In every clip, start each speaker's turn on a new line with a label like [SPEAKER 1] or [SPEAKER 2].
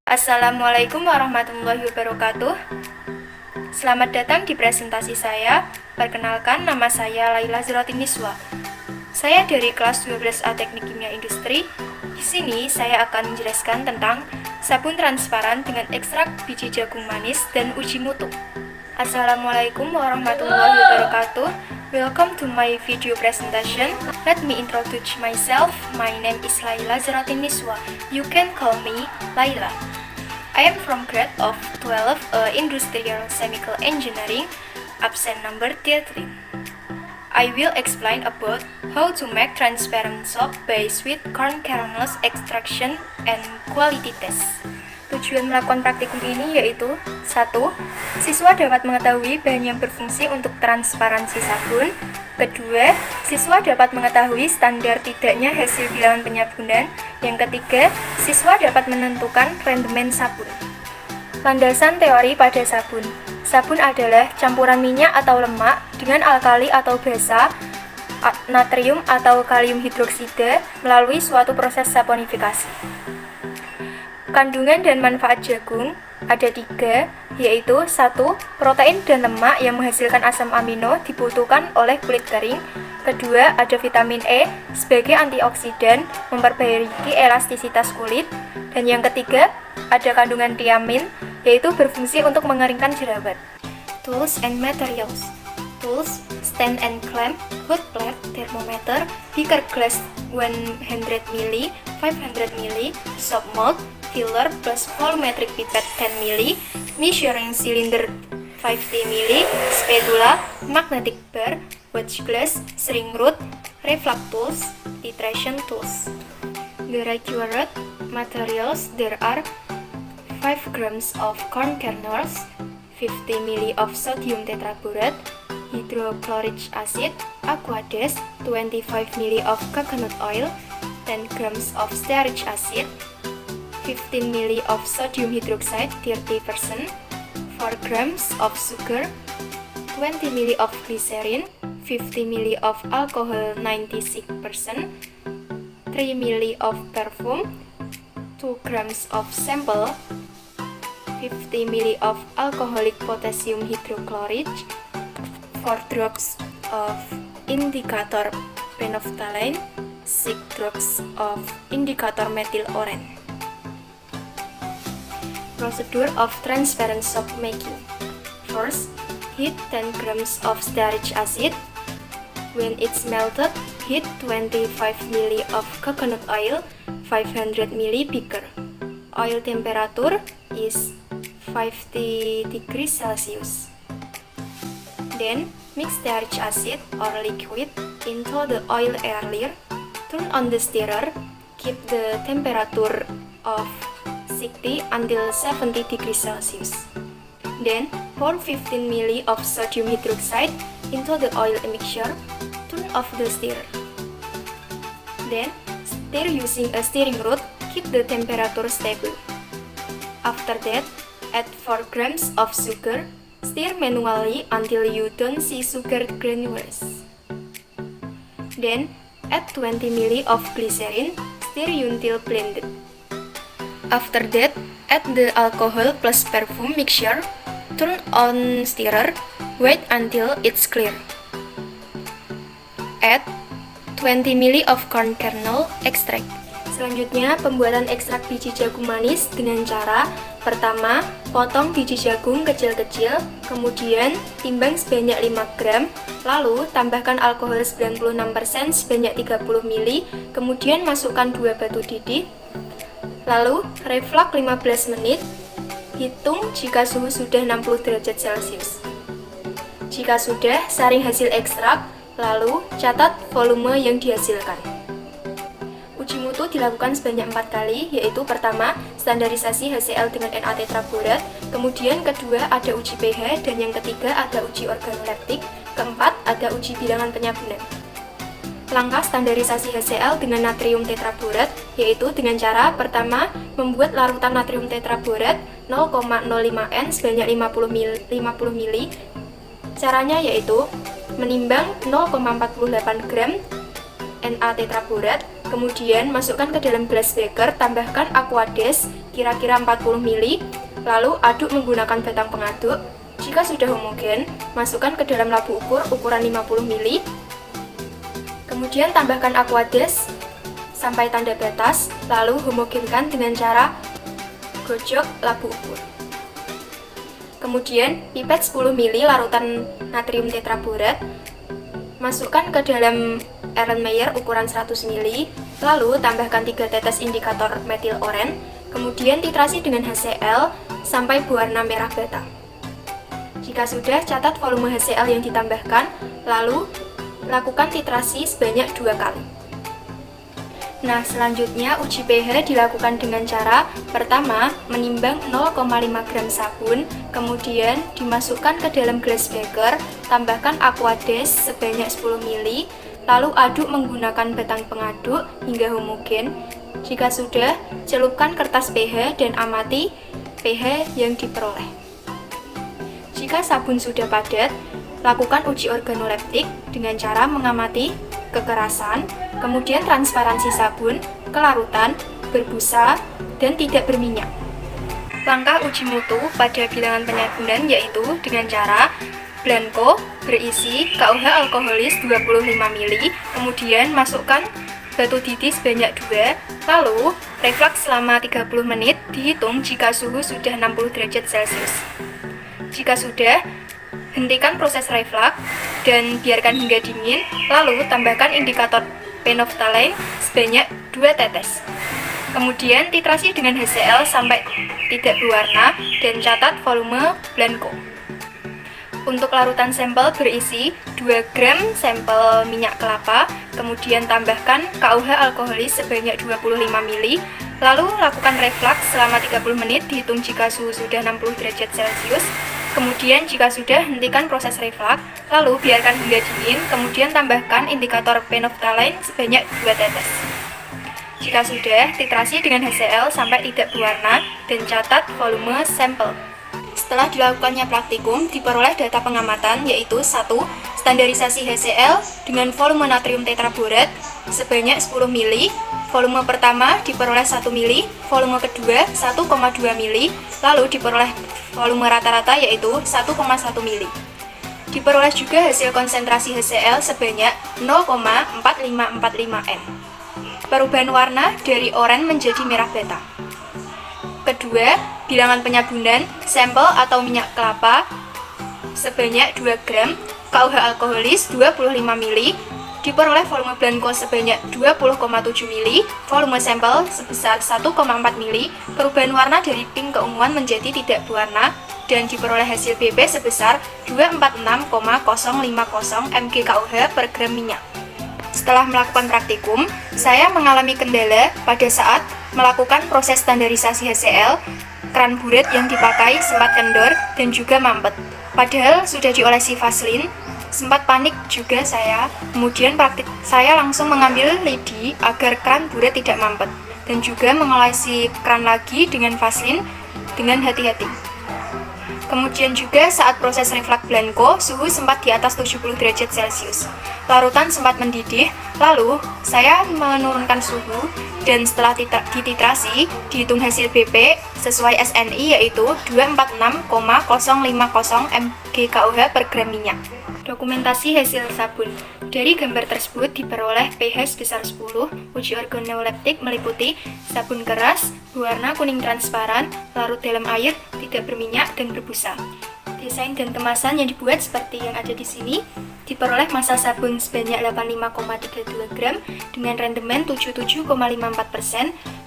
[SPEAKER 1] Assalamualaikum warahmatullahi wabarakatuh. Selamat datang di presentasi saya. Perkenalkan, nama saya Laila Zuratinniswa. Saya dari kelas 12A Teknik Kimia Industri. Di sini saya akan menjelaskan tentang sabun transparan dengan ekstrak biji jagung manis dan uji mutu. Assalamualaikum warahmatullahi wabarakatuh. Welcome to my video presentation. Let me introduce myself. My name is Laila Zuratinniswa. You can call me Laila. I am from grade of 12 Industrial Chemical Engineering, absent number 13. I will explain about how to make transparent soap by sweet corn kernels extraction and quality test. Tujuan melakukan praktikum ini yaitu 1. Siswa dapat mengetahui bahan yang berfungsi untuk transparansi sabun. 2. Siswa dapat mengetahui standar tidaknya hasil bilangan penyabunan. Yang 3. Siswa dapat menentukan rendemen sabun. Landasan teori pada sabun. Sabun adalah campuran minyak atau lemak dengan alkali atau basa, natrium atau kalium hidroksida melalui suatu proses saponifikasi. Kandungan dan manfaat jagung ada 3, yaitu 1. Protein dan lemak yang menghasilkan asam amino dibutuhkan oleh kulit kering. 2. Ada vitamin E sebagai antioksidan memperbaiki elastisitas kulit. Dan yang 3. Ada kandungan tiamin, yaitu berfungsi untuk mengeringkan jerawat. Tools and materials. Tools: stand and clamp, hot plate, thermometer, beaker glass 100 ml, 500 ml, soap mold, filler plus volumetric pipette 10 ml, measuring cylinder 50 ml, spatula, magnetic bar, watch glass, shrink rod, reflux tools, titration tools. The required materials: there are 5 grams of corn kernels, 50 ml of sodium tetraborate, hydrochloric acid, aqua dash, 25 ml of coconut oil, 10 grams of stearic acid, 15 ml of sodium hydroxide 30%, 4 grams of sugar, 20 ml of glycerin, 50 ml of alcohol 96%, 3 ml of perfume, 2 grams of sample, 50 ml of alcoholic potassium hydrochloride, 4 drops of indicator phenolphthalein, 6 drops of indicator methyl oren. Procedure of transparent soap making. First, heat 10 grams of stearic acid. When it's melted, heat 25 ml of coconut oil, 500 ml beaker. Oil temperature is 50 degrees Celsius. Then, mix stearic acid or liquid into the oil earlier. Turn on the stirrer. Keep the temperature of 60 until 70 degrees Celsius. Then, pour 15 ml of sodium hydroxide into the oil mixture. Turn off the stirrer. Then, stir using a stirring rod. Keep the temperature stable. After that, add 4 grams of sugar. Stir manually until you don't see sugar granules. Then, add 20 ml of glycerin. Stir until blended. After that, add the alcohol plus perfume mixture. Turn on stirrer. Wait until it's clear. Add 20 ml of corn kernel extract. Selanjutnya, pembuatan ekstrak biji jagung manis dengan cara: pertama, potong biji jagung kecil-kecil, kemudian timbang sebanyak 5 gram, lalu tambahkan alkohol 96% sebanyak 30 ml, kemudian masukkan 2 batu didih, lalu reflux 15 menit, hitung jika suhu sudah 60 derajat Celcius. Jika sudah, saring hasil ekstrak, lalu catat volume yang dihasilkan. Uji mutu dilakukan sebanyak 4 kali, yaitu pertama, standarisasi HCl dengan Na tetraborat, kemudian kedua ada uji pH, dan yang ketiga ada uji organoleptik, keempat ada uji bilangan penyabunan. Langkah standarisasi HCl dengan natrium tetraborat, yaitu dengan cara pertama, membuat larutan natrium tetraborat 0,05 N sebanyak 50 ml. Caranya yaitu menimbang 0,48 gram Na tetraborat, kemudian masukkan ke dalam gelas beker, tambahkan Aquades kira-kira 40 ml, lalu aduk menggunakan batang pengaduk. Jika sudah homogen, masukkan ke dalam labu ukur ukuran 50 ml, kemudian tambahkan Aquades sampai tanda batas, lalu homogenkan dengan cara gojok labu ukur. Kemudian pipet 10 ml larutan natrium tetraborat, masukkan ke dalam Erlenmeyer ukuran 100 ml, lalu tambahkan 3 tetes indikator metil oren, kemudian titrasi dengan HCl sampai berwarna merah bata. Jika sudah, catat volume HCl yang ditambahkan, lalu lakukan titrasi sebanyak 2 kali. Nah, selanjutnya uji pH dilakukan dengan cara pertama, menimbang 0,5 gram sabun, kemudian dimasukkan ke dalam gelas beker, tambahkan Aquades sebanyak 10 ml, lalu aduk menggunakan batang pengaduk hingga homogen. Jika sudah, celupkan kertas pH dan amati pH yang diperoleh. Jika sabun sudah padat, lakukan uji organoleptik dengan cara mengamati kekerasan, kemudian transparansi sabun, kelarutan, berbusa, dan tidak berminyak. Langkah uji mutu pada bilangan penyabunan yaitu dengan cara Blanco berisi KUH alkoholis 25 ml, kemudian masukkan batu didih sebanyak 2, lalu reflux selama 30 menit, dihitung jika suhu sudah 60 derajat Celcius. Jika sudah, hentikan proses reflux dan biarkan hingga dingin, lalu tambahkan indikator phenolphthalein sebanyak 2 tetes. Kemudian titrasi dengan HCl sampai tidak berwarna dan catat volume Blanco. Untuk larutan sampel berisi 2 gram sampel minyak kelapa, kemudian tambahkan KUH alkoholis sebanyak 25 ml, lalu lakukan reflux selama 30 menit, dihitung jika suhu sudah 60 derajat Celcius. Kemudian jika sudah, hentikan proses reflux, lalu biarkan hingga dingin, kemudian tambahkan indikator phenolphthalein sebanyak 2 tetes. Jika sudah, titrasi dengan HCl sampai tidak berwarna dan catat volume sampel. Setelah dilakukannya praktikum, diperoleh data pengamatan yaitu 1. Standarisasi HCl dengan volume natrium tetraborat sebanyak 10 ml. Volume pertama diperoleh 1 ml, volume kedua 1,2 ml, lalu diperoleh volume rata-rata yaitu 1,1 ml. Diperoleh juga hasil konsentrasi HCl sebanyak 0,4545 N. Perubahan warna dari oranye menjadi merah bata. Kedua, bilangan penyabunan sampel atau minyak kelapa sebanyak 2 gram, KUH alkoholis 25 ml, diperoleh volume Blanco sebanyak 20,7 ml, volume sampel sebesar 1,4 ml, perubahan warna dari pink keunguan menjadi tidak berwarna, dan diperoleh hasil BP sebesar 246,050 mg KUH per gram minyak. Setelah melakukan praktikum, saya mengalami kendala pada saat melakukan proses standarisasi HCl, keran buret yang dipakai sempat kendor dan juga mampet. Padahal sudah diolesi Vaseline, sempat panik juga saya. Kemudian saya langsung mengambil lidi agar keran buret tidak mampet dan juga mengolesi keran lagi dengan Vaseline dengan hati-hati. Kemudian juga saat proses reflux Blanco, suhu sempat di atas 70 derajat Celcius. Larutan sempat mendidih, lalu saya menurunkan suhu dan setelah dititrasi, dihitung hasil BP sesuai SNI yaitu 246,050 mg KUH per gram minyak. Dokumentasi hasil sabun. Dari gambar tersebut diperoleh pH sebesar 10, uji organoleptik meliputi sabun keras, berwarna kuning transparan, larut dalam air, tidak berminyak, dan berbusa. Desain dan kemasan yang dibuat seperti yang ada di sini. Diperoleh massa sabun sebanyak 85,32 gram dengan rendemen 77,54%,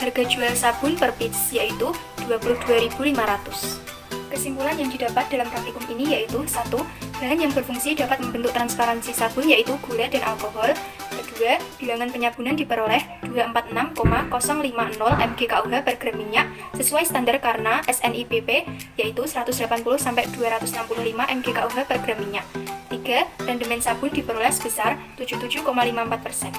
[SPEAKER 1] harga jual sabun per piece yaitu 22.500. Kesimpulan yang didapat dalam praktikum ini yaitu 1. Bahan yang berfungsi dapat membentuk transparansi sabun yaitu gula dan alkohol. Kedua, bilangan penyabunan diperoleh 246,050 mg KUH per gram minyak sesuai standar karena SNI-BP yaitu 180-265 mg KUH per gram minyak. 3. Rendemen sabun diperoleh sebesar 77,54%.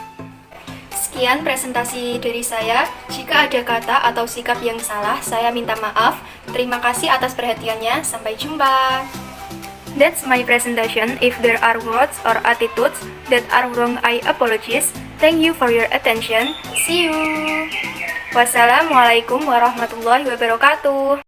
[SPEAKER 1] Sekian presentasi dari saya. Jika ada kata atau sikap yang salah, saya minta maaf. Terima kasih atas perhatiannya. Sampai jumpa. That's my presentation. If there are words or attitudes that are wrong, I apologize. Thank you for your attention. See you. Wassalamualaikum warahmatullahi wabarakatuh.